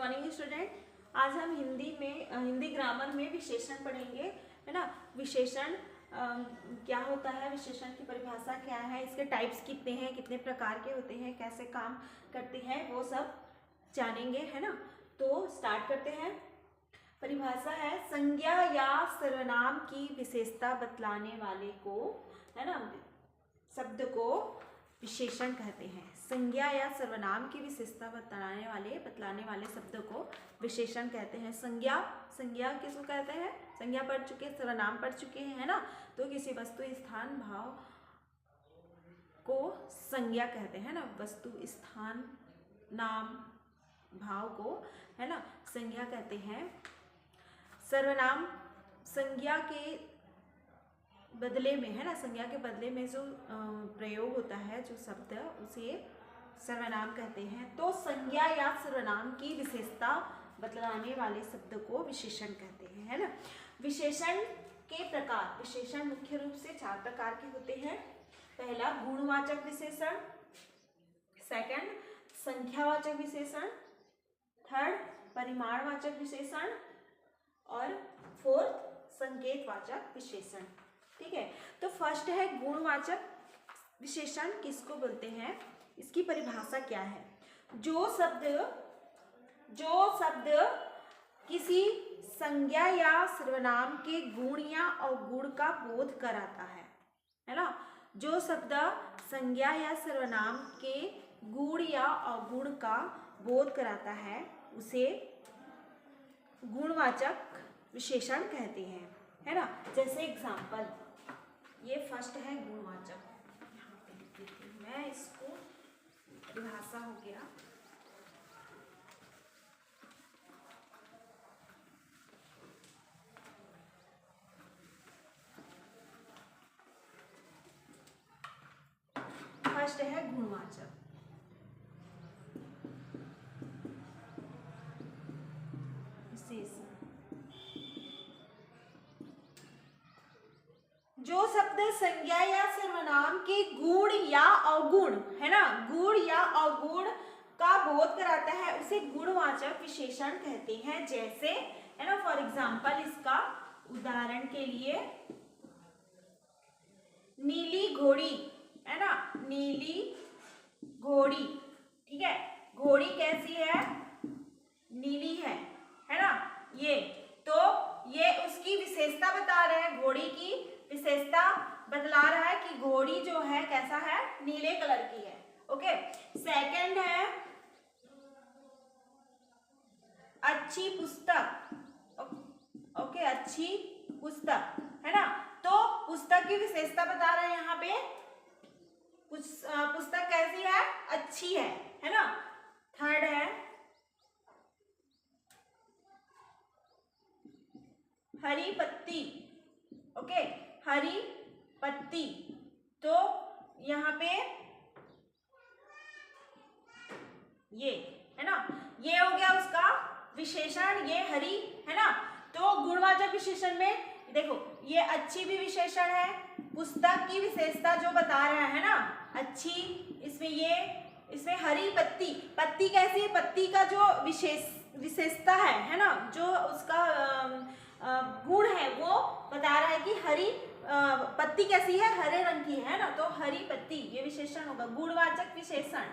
Morning student. आज हम Hindi grammar में विशेषण पढ़ेंगे, है ना। विशेषण क्या होता है, विशेषण की परिभाषा क्या है, इसके टाइप्स कितने हैं, कितने प्रकार के होते हैं, कैसे काम करते हैं, वो सब जानेंगे, है ना। तो स्टार्ट करते हैं। परिभाषा है, संज्ञा या सर्वनाम की विशेषता बतलाने वाले को, है ना, शब्द को विशेषण कहते हैं। संज्ञा या सर्वनाम की विशेषता बतलाने वाले शब्द को विशेषण कहते हैं। संज्ञा किसको कहते हैं? संज्ञा पढ़ चुके, सर्वनाम पढ़ चुके हैं, है ना। तो किसी वस्तु स्थान भाव को संज्ञा कहते हैं ना। वस्तु स्थान नाम भाव को, है ना, संज्ञा कहते हैं। सर्वनाम संज्ञा के बदले में, है ना, संज्ञा के बदले में जो प्रयोग होता है, जो शब्द, उसे सर्वनाम कहते हैं। तो संज्ञा या सर्वनाम की विशेषता बतलाने वाले शब्द को विशेषण कहते हैं, है ना। विशेषण के प्रकार, विशेषण मुख्य रूप से 4 प्रकार के होते हैं। पहला गुणवाचक विशेषण, सेकंड संख्यावाचक विशेषण, थर्ड परिमाणवाचक विशेषण और फोर्थ संकेतवाचक विशेषण। ठीक है, तो फर्स्ट है गुणवाचक विशेषण। किसको बोलते हैं, इसकी परिभाषा क्या है? जो शब्द किसी संज्ञा या सर्वनाम के गुण या अवगुण का बोध कराता है ना। जो शब्द संज्ञा या सर्वनाम के गुण या अवगुण का बोध कराता है, उसे गुणवाचक विशेषण कहते हैं, है ना। जैसे एग्जाम्पल, ये फर्स्ट है गुणवाचक, यहाँ पे लिख देती हूँ मैं इसको, परिभाषा हो गया। फर्स्ट है गुणवाचक विशेषण। जो शब्द संज्ञा या सर्वनाम के गुण या अवगुण, है ना, गुण या अवगुण का बोध कराता है, उसे गुणवाचक विशेषण कहते हैं। जैसे, है ना, फॉर एग्जाम्पल, इसका उदाहरण के लिए नीली घोड़ी, है ना, नीली घोड़ी। ठीक है, घोड़ी कैसी है? नीली है ना। ये तो ये उसकी विशेषता बता रहे हैं, घोड़ी की विशेषता बतला रहा है कि घोड़ी जो है कैसा है, नीले कलर की है। ओके, सेकंड है अच्छी पुस्तक। ओके, अच्छी पुस्तक, है ना। तो पुस्तक की विशेषता बता रहे हैं यहाँ पे, पुस्तक कैसी है? अच्छी है ना। थर्ड है हरी पत्ती। ओके, हरी पत्ती, तो यहाँ पे ये, है ना, ये हो गया उसका विशेषण, ये हरी, है ना। तो गुणवाचक विशेषण में देखो, ये अच्छी भी विशेषण है, पुस्तक की विशेषता जो बता रहा है ना, अच्छी, इसमें हरी पत्ती, पत्ती कैसी है, पत्ती का जो विशेषता है ना, जो उसका गुण है, वो बता रहा है कि हरी पत्ती कैसी है, हरे रंग की है ना। तो हरी पत्ती, ये विशेषण होगा गुणवाचक विशेषण।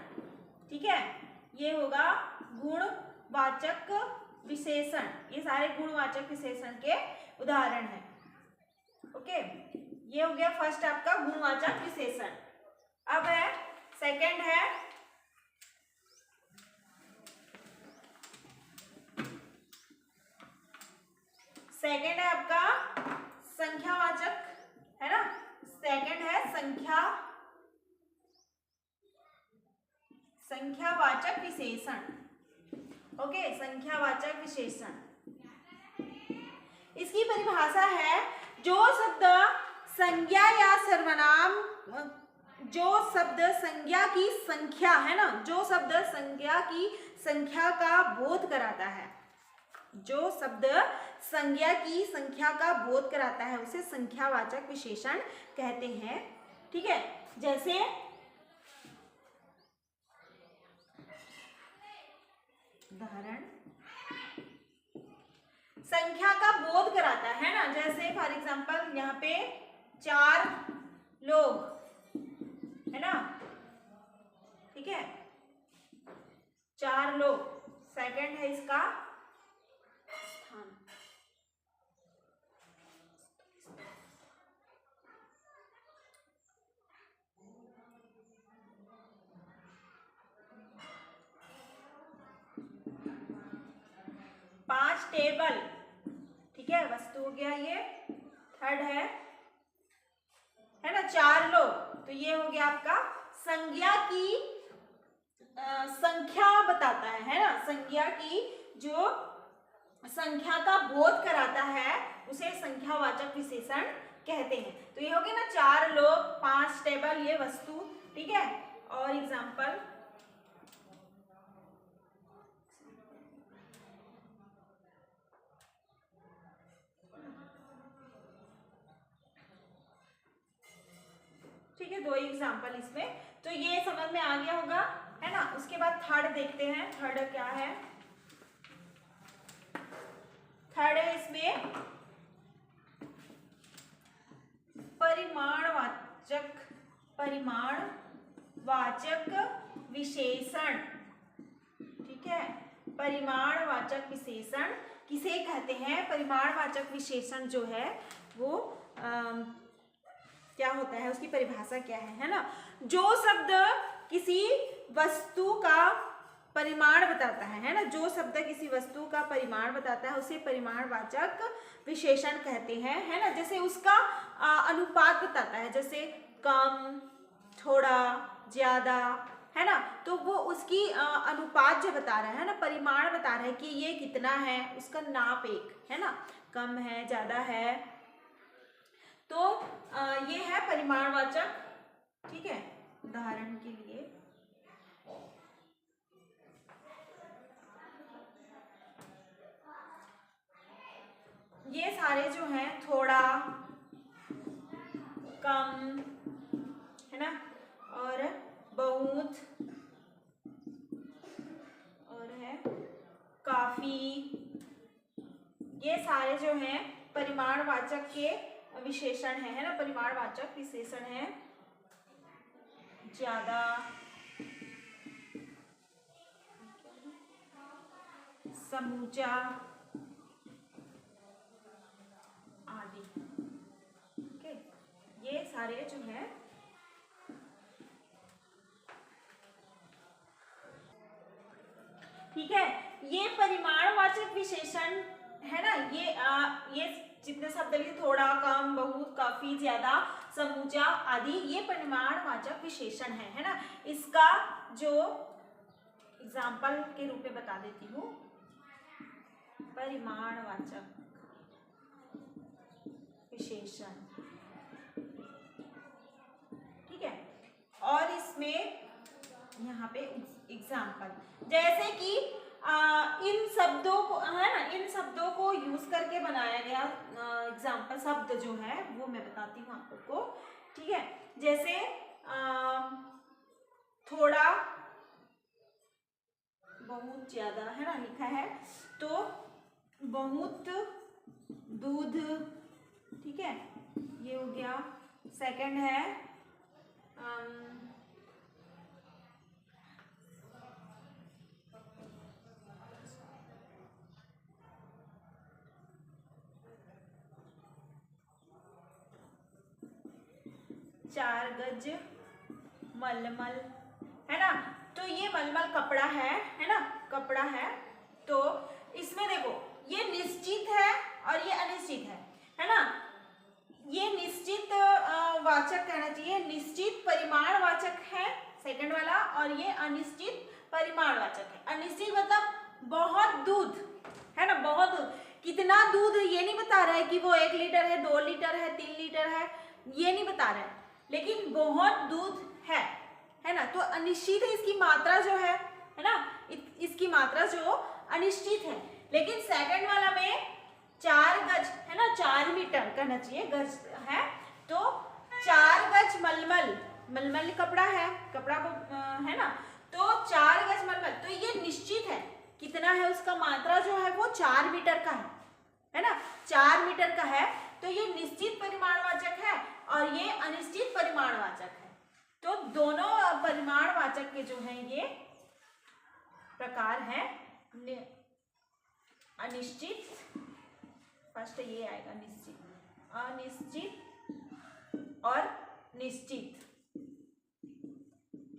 ठीक है, ये होगा गुणवाचक विशेषण। ये सारे गुणवाचक विशेषण के उदाहरण हैं। ओके, ये हो गया फर्स्ट आपका गुणवाचक विशेषण। अब है सेकंड है आपका संख्यावाचक, है ना। सेकंड है संख्यावाचक विशेषण। ओके, संख्यावाचक विशेषण, इसकी परिभाषा है, जो शब्द संज्ञा या सर्वनाम, जो शब्द संज्ञा की संख्या, है ना, जो शब्द संज्ञा की संख्या का बोध कराता है, जो शब्द संज्ञा की संख्या का बोध कराता है, उसे संख्यावाचक विशेषण कहते हैं। ठीक है, जैसे उदाहरण संख्या का बोध कराता है ना। जैसे फॉर एग्जांपल यहाँ पे 4 लोग है ना, ठीक है, 4 लोग, सेकंड है इसका स्थान। पांच टेबल, ठीक है, वस्तु हो गया ये। थर्ड है ना 4 लोग, तो ये हो गया आपका संज्ञा की संख्या बताता है ना, संज्ञा की जो संख्या का बोध कराता है उसे संख्यावाचक विशेषण कहते हैं। तो ये हो गया ना 4 लोग, 5 टेबल, ये वस्तु, ठीक है। और एग्जांपल, ठीक है, 2 एग्जांपल इसमें, तो ये समझ में आ गया होगा, है ना। उसके बाद थर्ड देखते हैं, थर्ड क्या है। थर्ड है इसमें परिमाणवाचक विशेषण, ठीक है। परिमाणवाचक विशेषण किसे कहते हैं? परिमाणवाचक विशेषण जो है वो क्या होता है, उसकी परिभाषा क्या है ना। जो शब्द किसी वस्तु का परिमाण बताता है ना, जो शब्द किसी वस्तु का परिमाण बताता है उसे परिमाणवाचक विशेषण कहते हैं, है ना। जैसे उसका अनुपात बताता है, जैसे कम, थोड़ा, ज्यादा, है ना, तो वो उसकी अनुपात जो बता रहा है ना, परिमाण बता रहा है कि ये कितना है, उसका नाप एक, है ना, कम है, ज्यादा है, तो ये है परिमाणवाचक, ठीक है। उदाहरण के लिए ये सारे जो हैं, थोड़ा, कम, है ना, और बहुत, और है काफी, ये सारे जो हैं परिमाणवाचक के विशेषण है ना, परिमाणवाचक विशेषण है। ज्यादा, समूचा आदि, ओके, ये सारे जो है ठीक है। ये परिमाणवाचक विशेषण है ना, ये जितने शब्द लिखे, थोड़ा, कम, बहुत, काफी, ज्यादा, समूचा आदि, ये परिमाणवाचक विशेषण है ना। इसका जो एग्जाम्पल के रूप में बता देती हूँ, परिमाणवाचक विशेषण, ठीक है। और इसमें यहाँ पे एग्जाम्पल, जैसे कि इन शब्दों को, है ना, इन शब्दों को यूज करके बनाया गया एग्जाम्पल शब्द जो है वो मैं बताती हूँ आप लोग को, ठीक है। जैसे थोड़ा, बहुत ज्यादा, है ना, लिखा है, तो बहुत दूध, ठीक है, ये हो गया। सेकंड है चार गज मलमल, है ना, तो ये मलमल कपड़ा है ना, कपड़ा है। तो इसमें देखो ये निश्चित है और ये अनिश्चित है ना। ये निश्चित वाचक कहना चाहिए, निश्चित परिमाणवाचक है सेकंड वाला, और ये अनिश्चित परिमाणवाचक है। अनिश्चित मतलब बहुत दूध, है ना, बहुत दूध, कितना दूध ये नहीं बता रहा है कि वो 1 लीटर है, 2 लीटर है, 3 लीटर है, ये नहीं बता रहा है, लेकिन बहुत दूध है ना। तो अनिश्चित है, इसकी मात्रा जो है ना, इसकी मात्रा जो अनिश्चित है। लेकिन सेकंड वाला में 4 गज, है ना, 4 मीटर कहना चाहिए, गज है, तो 4 गज मलमल, मलमल कपड़ा है, कपड़ा को है ना, तो 4 गज मलमल, तो ये निश्चित है, कितना है, उसका मात्रा जो है वो 4 मीटर का है है ना, 4 मीटर का है, तो ये निश्चित परिमाणवाचक है और ये अनिश्चित परिमाणवाचक है। तो दोनों परिमाणवाचक के जो हैं ये प्रकार हैं अनिश्चित, फर्स्ट ये आएगा निश्चित, अनिश्चित और निश्चित।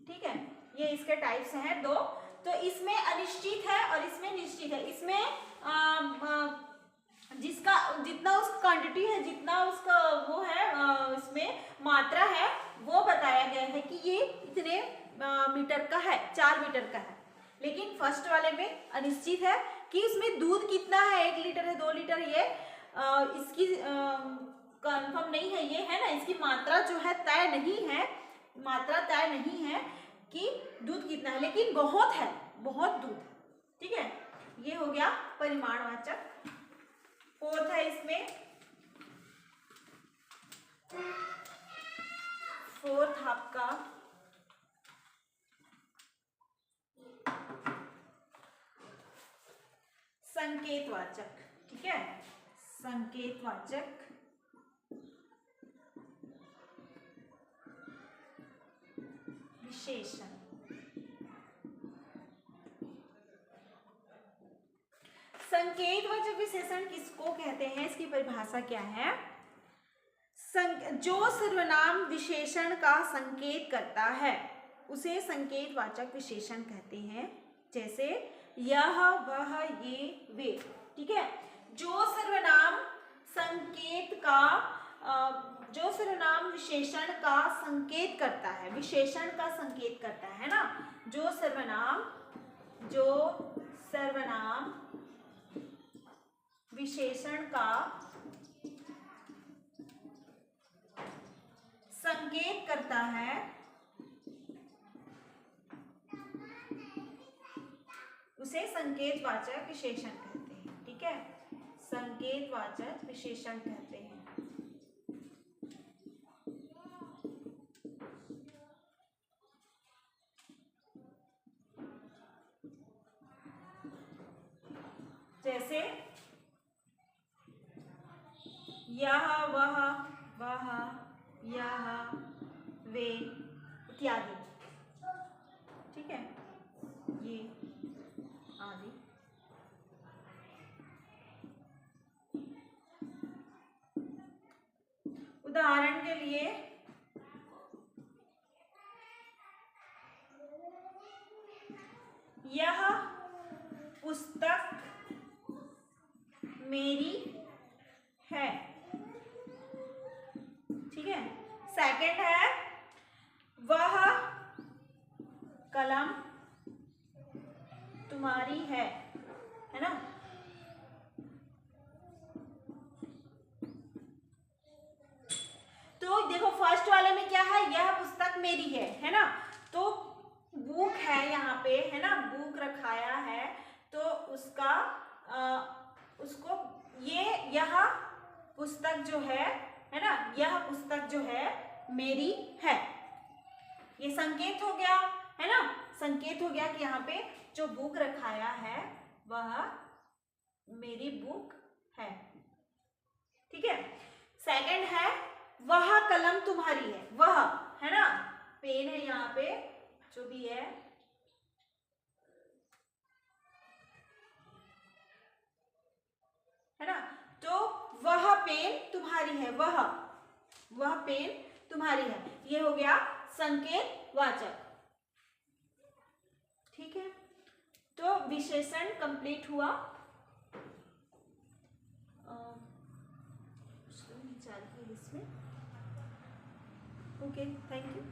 ठीक है, ये इसके टाइप्स हैं दो। तो इसमें अनिश्चित है और इसमें निश्चित है। इसमें जिसका जितना उसका क्वांटिटी है, जितना उसका वो है, इसमें मात्रा है, वो बताया गया है कि ये इतने मीटर का है, 4 मीटर का है। लेकिन फर्स्ट वाले में अनिश्चित है कि इसमें दूध कितना है, 1 लीटर है, 2 लीटर, ये इसकी कंफर्म नहीं है, ये है ना, इसकी मात्रा जो है तय नहीं है, मात्रा तय नहीं है कि दूध कितना है, लेकिन बहुत है, बहुत दूध। ठीक है, ये हो गया परिमाणवाचक। फोर्थ है इसमें, फोर्थ आपका संकेतवाचक। ठीक है, संकेतवाचक विशेषण। संकेतवाचक विशेषण किसको कहते हैं, इसकी परिभाषा क्या है? जो सर्वनाम विशेषण का संकेत करता है उसे संकेतवाचक विशेषण कहते हैं। जैसे यह, वह, ये, वे। ठीक है, जो सर्वनाम संकेत का जो सर्वनाम विशेषण का संकेत करता है, विशेषण का संकेत करता है ना, जो सर्वनाम विशेषण का संकेत करता है उसे संकेतवाचक विशेषण कहते हैं। ठीक है, संकेतवाचक विशेषण कहते हैं। जैसे यह, वह, यह, वे इत्यादि। ठीक है, ये आदि। उदाहरण के लिए यह पुस्तक मेरी है। ठीक है, सेकंड है वह कलम तुम्हारी है ना। तो देखो फर्स्ट वाले में क्या है, यह पुस्तक मेरी है ना, तो बुक है यहाँ पे, है ना, बुक रखाया है, तो उसका उसको यह पुस्तक जो है ना, यह पुस्तक जो है मेरी है, ये संकेत हो गया, है ना, संकेत हो गया कि यहाँ पे जो बुक रखाया है वह मेरी बुक है। ठीक है, सेकंड है वह कलम तुम्हारी है, वह, है ना, पेन है यहाँ पे जो भी है ना, तो वह पेन तुम्हारी है, वह पेन तुम्हारी है, ये हो गया संकेतवाचक। ठीक है, तो विशेषण कंप्लीट हुआ। इसमें ओके, थैंक यू।